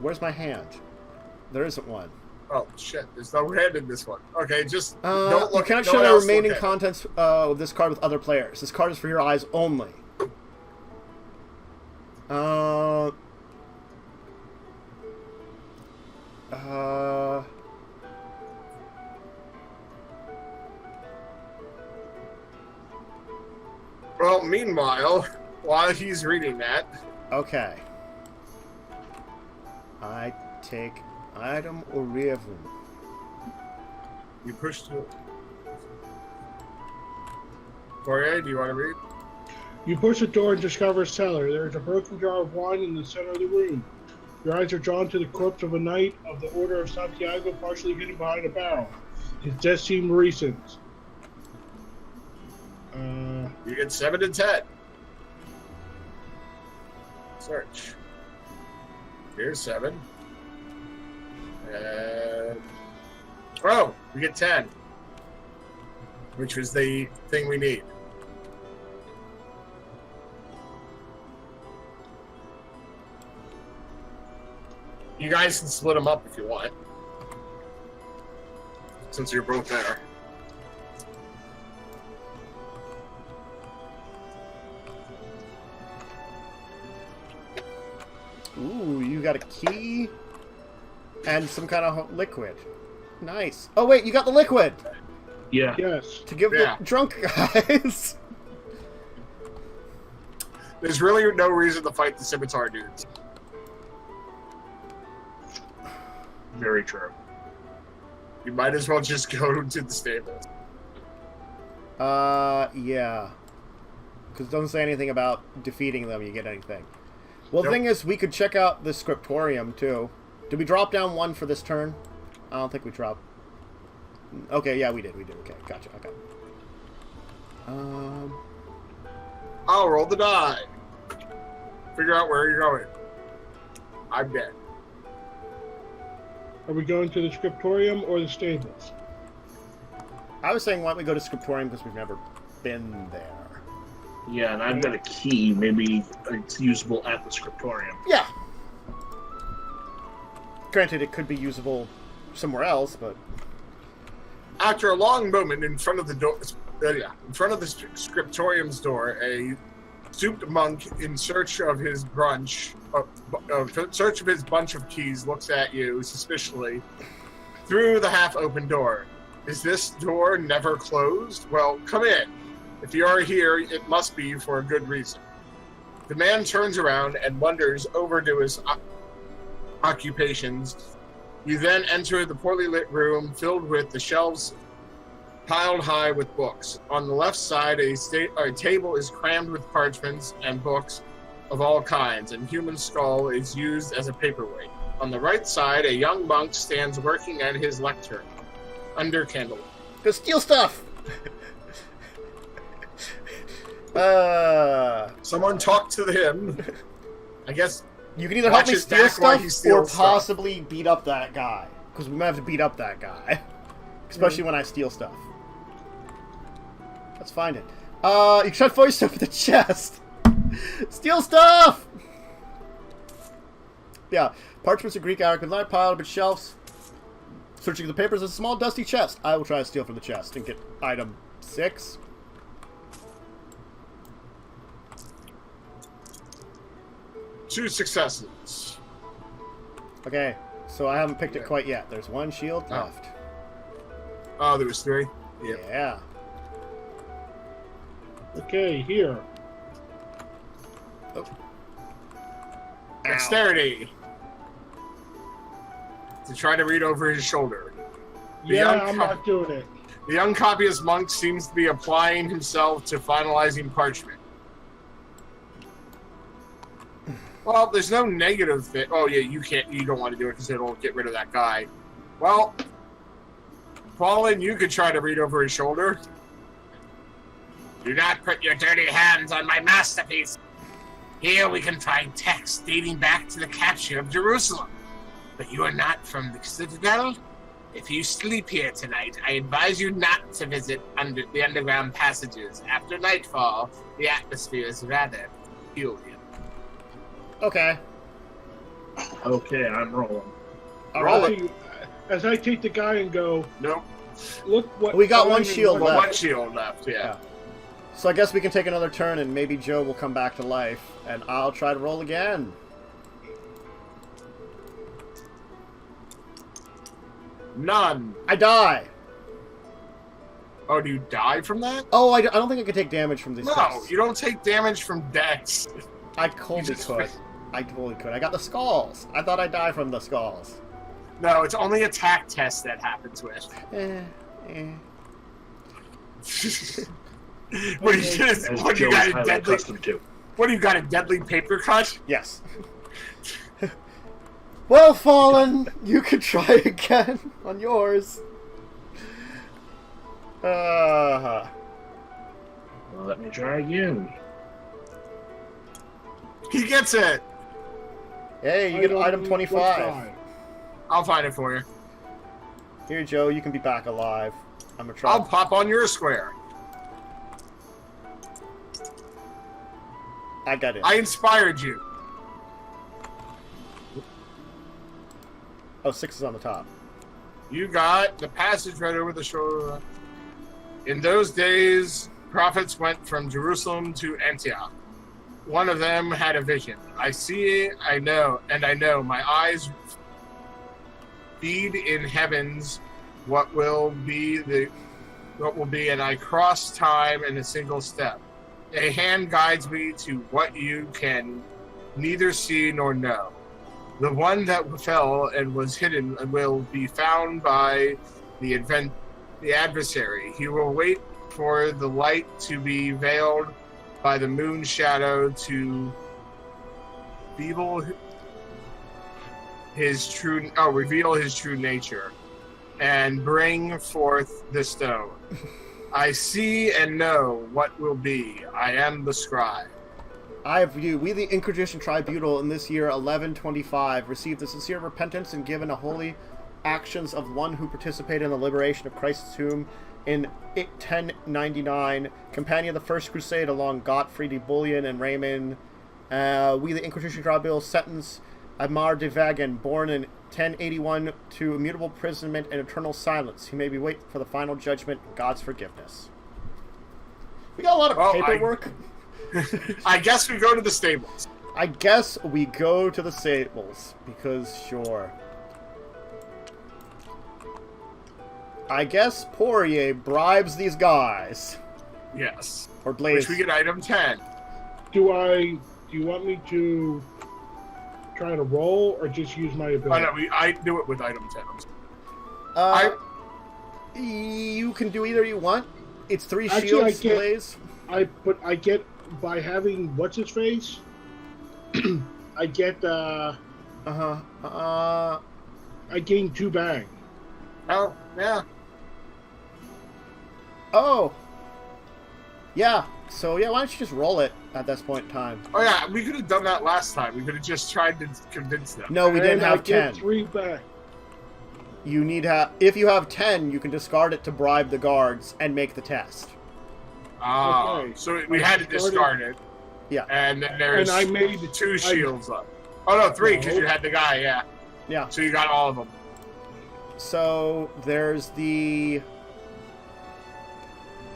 Where's my hand? There isn't one. Oh shit! There's no hand in this one. Okay, just don't You look. cannot no share one the else remaining look at it. contents of this card with other players. This card is for your eyes only. meanwhile, while he's reading that... Okay. I take item or riven. You push to... Poirier, do you want to read? You push the door and discover a cellar. There is a broken jar of wine in the center of the room. Your eyes are drawn to the corpse of a knight of the Order of Santiago, partially hidden behind a barrel. His death seemed recent. You get 7 to 10. Search. Here's 7. And... Oh! We get 10. Which was the thing we need. You guys can split them up if you want. Since you're both there. Ooh, you got a key and some kind of liquid. Nice. Oh wait, you got the liquid Yeah. Yes. to give the drunk guys. There's really no reason to fight the scimitar dudes. Very true. You might as well just go to the stables. Yeah. Because don't say anything about defeating them, you get anything. Well, the thing is, we could check out the scriptorium, too. Did we drop down 1 for this turn? I don't think we dropped. Okay, yeah, we did. Okay, gotcha. Okay. I'll roll the die. Figure out where you're going. I'm dead. Are we going to the scriptorium or the stables? I was saying, why don't we go to scriptorium, because we've never been there. Yeah, and I've got a key. Maybe it's usable at the scriptorium. Yeah. Granted, it could be usable somewhere else, but... After a long moment in front of the door, in front of the scriptorium's door, a stooped monk in search of his bunch of keys looks at you suspiciously through the half-open door. Is this door never closed? Well, come in. If you are here, it must be for a good reason. The man turns around and wanders over to his occupations. You then enter the poorly lit room filled with the shelves piled high with books. On the left side, a table is crammed with parchments and books of all kinds, and human skull is used as a paperweight. On the right side, a young monk stands working at his lectern, under candlelight. Go steal stuff! Someone talk to him. I guess you can either help me steal stuff or steals possibly beat up that guy. Because we might have to beat up that guy. Especially when I steal stuff. Let's find it. You can try to throw yourself in the chest. Steal stuff! Yeah. Parchments of Greek art, line piled up in shelves. Searching the papers, there's a small dusty chest. I will try to steal from the chest and get item 6. Two successes. Okay, so I haven't picked it quite yet. There's 1 shield left. Oh, there was 3? Yeah. Okay, here. Oh. Dexterity. To try to read over his shoulder. I'm not doing it. The young copyist monk seems to be applying himself to finalizing parchment. Well, there's no negative thing. Oh, yeah, you don't want to do it because it'll get rid of that guy. Well, Fallen, you could try to read over his shoulder. Do not put your dirty hands on my masterpiece. Here we can find texts dating back to the capture of Jerusalem. But you are not from the Citadel? If you sleep here tonight, I advise you not to visit the underground passages. After nightfall, the atmosphere is rather peculiar. Okay. Okay, I'm rolling. Roll it. As I take the guy and go, Nope. look what... We got 1 shield Well, left. 1 shield left, yeah. So I guess we can take another turn and maybe Joe will come back to life. And I'll try to roll again. None. I die. Oh, do you die from that? Oh, I don't think I could take damage from these No, tests. you don't take damage from dex. I totally could. I totally could. I got the skulls. I thought I'd die from the skulls. No, it's only attack test that happens with. What do you got a deadly? What do you got a deadly paper cut? Yes. Well, Fallen, you could try again on yours. Well, let me try again. He gets it. Hey, you get item 25. I'll find it for you. Here, Joe, you can be back alive. I'm gonna try. I'll pop on your square. I got it. I inspired you. Oh, 6 is on the top. You got the passage right over the shoulder. In those days, prophets went from Jerusalem to Antioch. One of them had a vision. I see, I know, and I know. My eyes feed in heavens what will be, and I cross time in a single step. A hand guides me to what you can neither see nor know. The one that fell and was hidden will be found by the adversary. He will wait for the light to be veiled by the moon shadow to reveal his true nature and bring forth the stone. I see and know what will be. I am the scribe. I have you. We, the Inquisition Tribunal, in this year 1125, received the sincere repentance and given a holy actions of one who participated in the liberation of Christ's tomb in 1099, companion of the First Crusade along Godfrey de Bouillon and Raymond. We, the Inquisition Tribunal, sentence Amar de Vagan, born in 1081, to immutable imprisonment and eternal silence. He may be waiting for the final judgment and God's forgiveness. We got a lot of paperwork. I guess we go to the stables. I guess we go to the stables, because sure. I guess Poirier bribes these guys. Yes. Or Blaze. Which we get item 10. Do you want me to try to roll or just use my ability? Oh, no, I do it with item 10. You can do either you want. It's 3 Actually, shields, Blaze. I get, by having what's his face, I get I gain 2 bang. Oh, yeah. Oh. Yeah. So yeah, why don't you just roll it at this point in time? Oh yeah, we could have done that last time. We could have just tried to convince them. No, we didn't have 10. I get 3 bang. You need if you have 10, you can discard it to bribe the guards and make the test. Okay. So we had to discard it. Yeah. And then there's I made 2 shields up. Oh no, 3 because you had the guy. Yeah. Yeah. So you got all of them. So there's the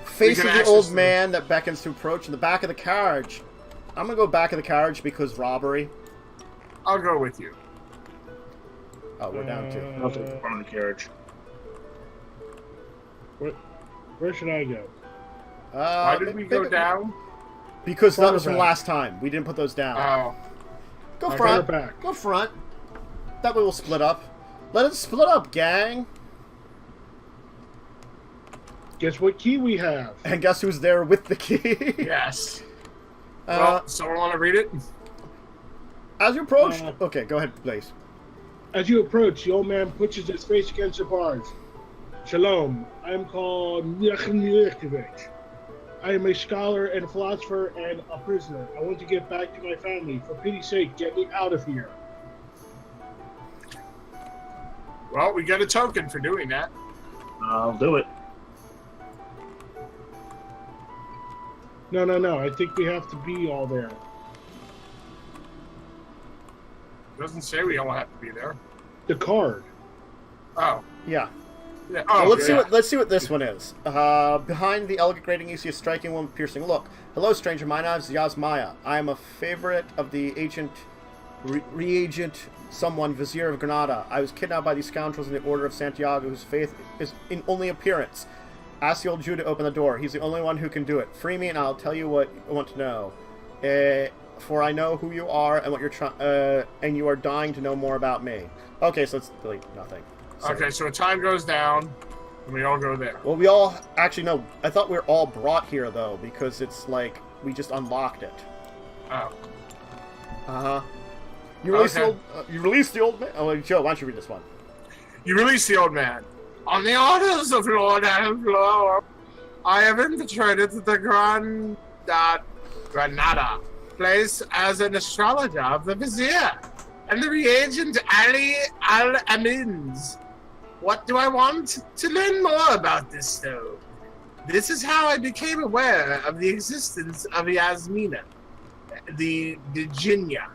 face of the old man that beckons to approach in the back of the carriage. I'm gonna go back of the carriage because robbery. I'll go with you. Oh, we're down to. I'll take the front of the carriage. Where should I go? Why did we go down? Because that was from last time. We didn't put those down. Oh. Go Okay. front. Back. Go front. That way we'll split up. Let us split up, gang. Guess what key we have? And guess who's there with the key? Yes. Well, someone want to read it? As you approach... okay, go ahead, Blaze. As you approach, the old man pushes his face against the bars. Shalom. I am called Miserably. I am a scholar and a philosopher and a prisoner. I want to get back to my family. For pity's sake, get me out of here. Well, we got a token for doing that. I'll do it. No. I think we have to be all there. Doesn't say we all have to be there. The card. Oh. Yeah. Yeah. So Oh, let's see what this one is. Behind the elegant grating you see a striking one with piercing look. Hello, stranger. My name is Yasmaya. I am a favorite of the ancient reagent someone, Vizier of Granada. I was kidnapped by these scoundrels in the Order of Santiago, whose faith is in only appearance. Ask the old Jew to open the door. He's the only one who can do it. Free me and I'll tell you what I want to know. For I know who you are and what you're and you are dying to know more about me. Okay, so it's really nothing. Sorry. Okay, so time goes down, and we all go there. Well, we all... Actually, no. I thought we were all brought here, though, because it's like we just unlocked it. Oh. Uh-huh. You released the old man? Oh, Joe, why don't you read this one? You release the old man. On the orders of Lord Anflor, I have infiltrated the Granada place as an astrologer of the Vizier and the reagent Ali Al-Amins. What do I want? To learn more about this stone. This is how I became aware of the existence of Yasmina, the Jinya.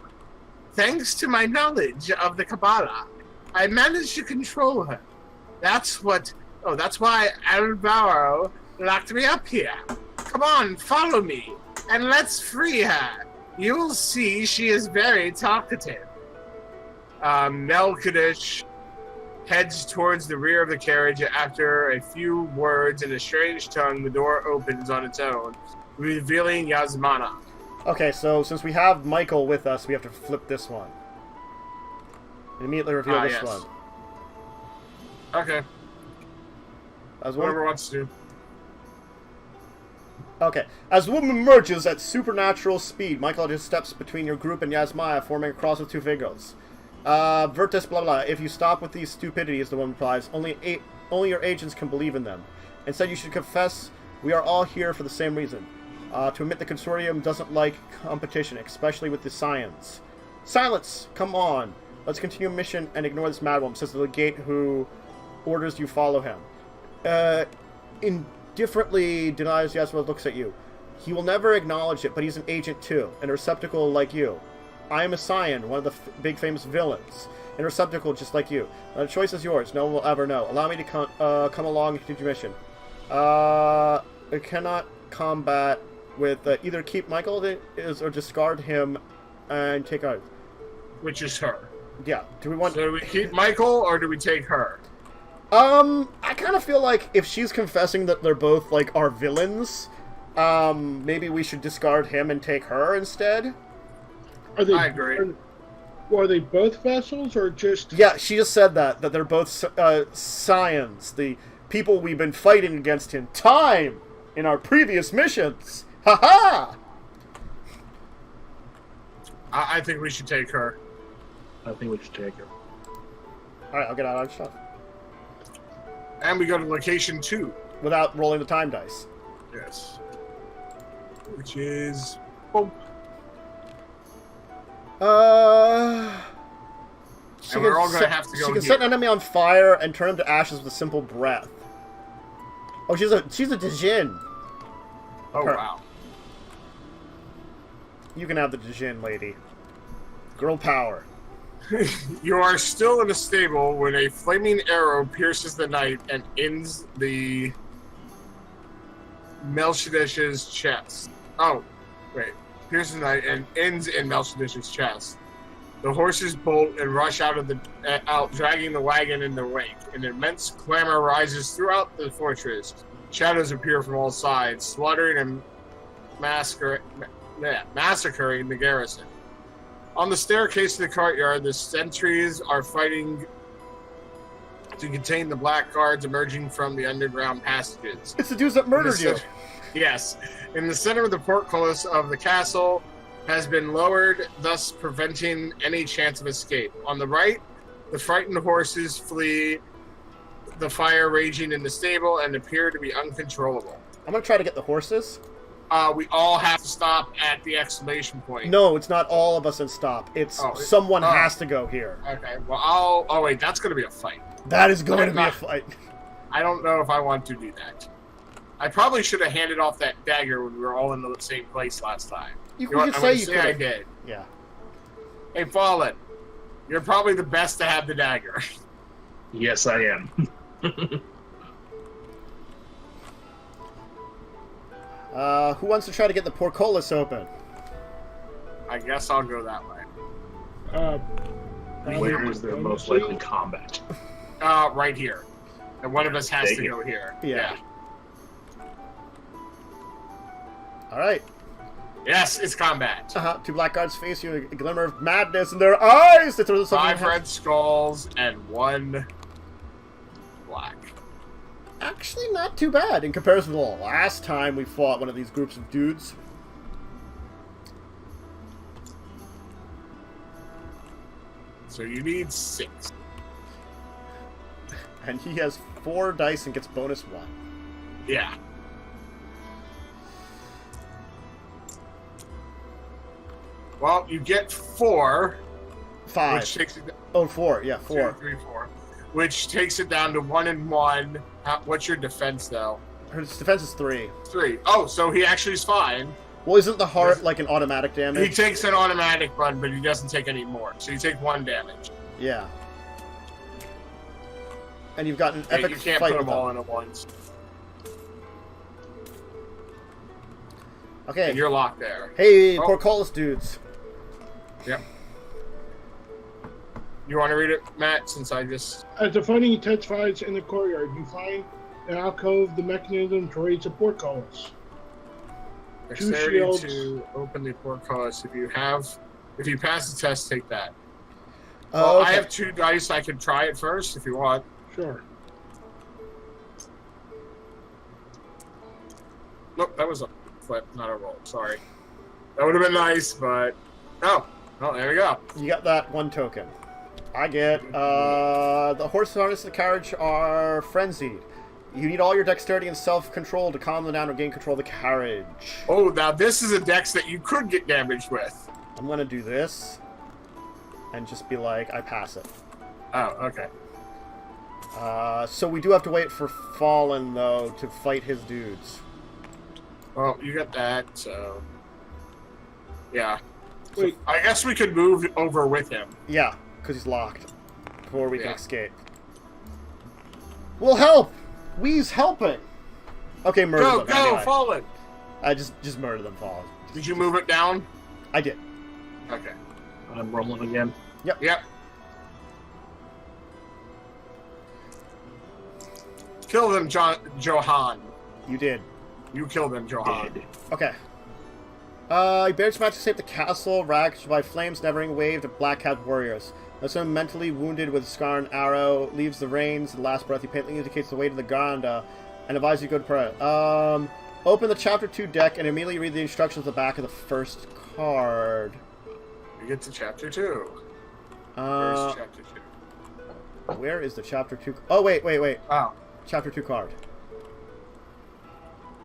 Thanks to my knowledge of the Kabbalah, I managed to control her. That's why Alvaro locked me up here. Come on, follow me, and let's free her. You'll see she is very talkative. Melchizedek heads towards the rear of the carriage. After a few words in a strange tongue, the door opens on its own, revealing Yasmana. Okay, so since we have Michael with us, we have to flip this one. And immediately reveal this one. Okay. Whoever wants to. Okay. As the woman emerges at supernatural speed, Michael just steps between your group and Yasmaya, forming a cross with two fingers. Virtus blah blah. If you stop with these stupidities, the woman replies, only your agents can believe in them. Instead, you should confess we are all here for the same reason. To admit the consortium doesn't like competition, especially with the science. Silence! Come on! Let's continue mission and ignore this madwoman, says the legate who orders you follow him. Indifferently denies Yasmina looks at you. He will never acknowledge it, but he's an agent too, and a receptacle like you. I am a scion, one of the big famous villains, and a receptacle just like you. The choice is yours, no one will ever know. Allow me to come along and continue your mission. I cannot combat with either keep Michael or discard him and take out. Which is her. Yeah. Do we want? So do we keep Michael or do we take her? I kind of feel like if she's confessing that they're both like our villains, maybe we should discard him and take her instead. I agree. Are they both vessels or just? Yeah, she just said that they're both scions, the people we've been fighting against in T.I.M.E. in our previous missions. Ha-ha! I think we should take her. I think we should take her. Alright, I'll get out of shot. And we go to location 2. Without rolling the time dice. Yes. Which is... Oh. And we're all going to have to go She can set an enemy on fire and turn him to ashes with a simple breath. Oh, she's a Djinn. Oh, wow. You can have the Djinn, lady. Girl power. You are still in a stable when a flaming arrow pierces the night and ends the Melchizedek's chest. Oh, wait. Pierces the night and ends in Melchizedek's chest. The horses bolt and rush out, dragging the wagon in their wake. An immense clamor rises throughout the fortress. Shadows appear from all sides, slaughtering and massacring the garrison. On the staircase to the courtyard, the sentries are fighting to contain the black guards emerging from the underground passages. It's the dudes that murdered you. Yes. In the center of the portcullis of the castle has been lowered, thus preventing any chance of escape. On the right, the frightened horses flee the fire raging in the stable and appear to be uncontrollable. I'm going to try to get the horses. We all have to stop at the exclamation point. No, it's not all of us and stop. It's someone has to go here. Okay, well, oh wait, that's going to be a fight. That is going to be a fight. I don't know if I want to do that. I probably should have handed off that dagger when we were all in the same place last time. You could say you could. I did. Yeah. Hey, Fallen, you're probably the best to have the dagger. Yes, I am. Who wants to try to get the portcullis open? I guess I'll go that way. Where is there most likely combat? Right here. And one of us has to go here. Yeah. Alright. Yes, it's combat. Two blackguards face you, a glimmer of madness in their eyes! They throw themselves in 5 your red skulls and 1 black. Actually, not too bad in comparison to the last time we fought one of these groups of dudes. So you need 6. And he has 4 dice and gets bonus 1. Yeah. Well, you get 4. 5. Which takes it, Oh, 4. Yeah, 4. 2, 3, 4. Which takes it down to 1 and 1. What's your defense, though? Her defense is 3. 3. Oh, so he actually is fine. Well, isn't the heart like an automatic damage? He takes an automatic one, but he doesn't take any more. So you take 1 damage. Yeah. And you've got an Yeah, epic you can't fight put with them all them. in at once. Okay. And you're locked there. Hey, Oh. portcullis dudes. Yep. You want to read it, Matt, since I just... As the fighting intensifies in the courtyard, you find an alcove, the mechanism to raise the portcullis. Dexterity shields. to open the portcullis. If you pass the test, take that. Oh, Well, okay. I have 2 dice. I can try it first if you want. Sure. Nope, that was a flip, not a roll. Sorry. That would have been nice, but... Oh, well, there we go. You got that 1 token. I get, the horse harness and the carriage are frenzied. You need all your dexterity and self-control to calm them down or gain control of the carriage. Oh, now this is a dex that you could get damaged with. I'm gonna do this. And just be like, I pass it. Oh, okay. So we do have to wait for Fallen, though, to fight his dudes. Well, you got that, so... Yeah. Wait. I guess we could move over with him. Yeah, because he's locked. Before we can Yeah. escape. We'll help! We's helping! Okay, murder Go, them. go, anyway. Fallen! I just murder them, Fallen. Did you move it down? I did. Okay. I'm rolling again. Yep. Kill them, Johan. You did. You kill them, Johan. Dead. Okay. He bears match to escape the castle, ravaged by flames, nevering wave of black cat warriors. Someone mentally wounded with scar and arrow leaves the reins. The last breath he faintly indicates the way to the Ganda, and advises you to go to prayer. Open the chapter 2 deck and immediately read the instructions at the back of the first card. We get to chapter 2. Where's chapter 2? Where is the chapter 2? Oh, wait. Oh. Chapter 2 card.